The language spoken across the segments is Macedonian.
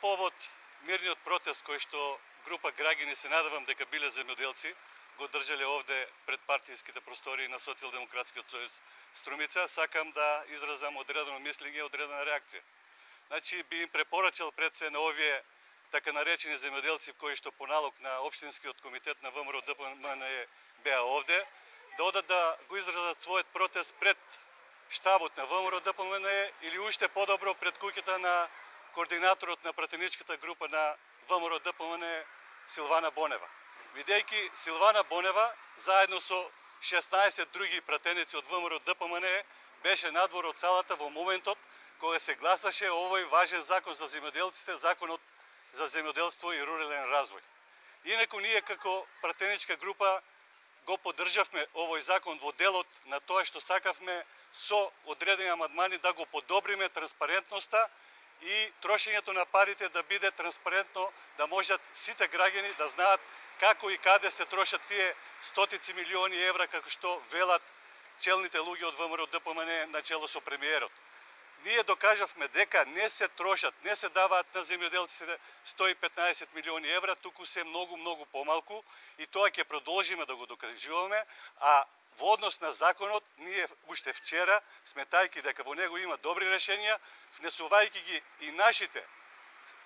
повод мирниот протест кој што група граѓани, се надевам дека биле земјоделци, го држале овде пред партиските простории на Социјалдемократскиот сојуз Струмица, сакам да изразам одредено мислење, одредена реакција. Значи, би им препорачал пред се на овие така наречени земјоделци кои што по налог на Општинскиот комитет на ВМРО ДПМН беа овде, да одат да го изразат својот протест пред штабот на ВМРО ДПМН или уште подобро пред куќата на координаторот на пратеничката група на ВМРО ДПМН Силвана Бонева. Видејќи Силвана Бонева заедно со 16 други пратеници од ВМРО ДПМН беше надвор од салата во моментот кога се гласаше овој важен закон за земјоделците, законот за земјоделство и рурален развој. Инаку ние како пратеничка група го поддржавме овој закон во делот на тоа што сакавме со одредени амандмани да го подобриме транспарентноста и трошењето на парите да биде транспарентно, да можат сите граѓани да знаат како и каде се трошат тие стотици милиони евра како што велат челните луѓе од ВМРО ДПМН на чело со премиерот. Ние докажавме дека не се трошат, не се даваат на земјоделците 115 милиони евра, туку се многу помалку и тоа ќе продолжиме да го докажуваме, а во однос на законот, ние уште вчера, сметајќи дека во него има добри решенија, внесувајќи ги и нашите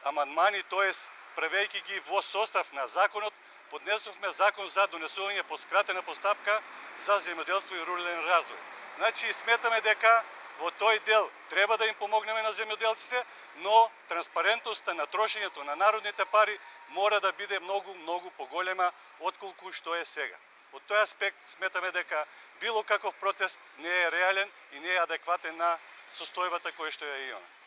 амандмани, тоест правејќи ги во состав на законот, поднесовме закон за донесување по скратена постапка за земјоделство и рурален развој. Значи, сметаме дека во тој дел треба да им помогнеме на земјоделците, но транспарентноста на трошењето на народните пари мора да биде многу поголема отколку што е сега. Од тој аспект сметаме дека било каков протест не е реален и не е адекватен на состојбата која што ја имаме.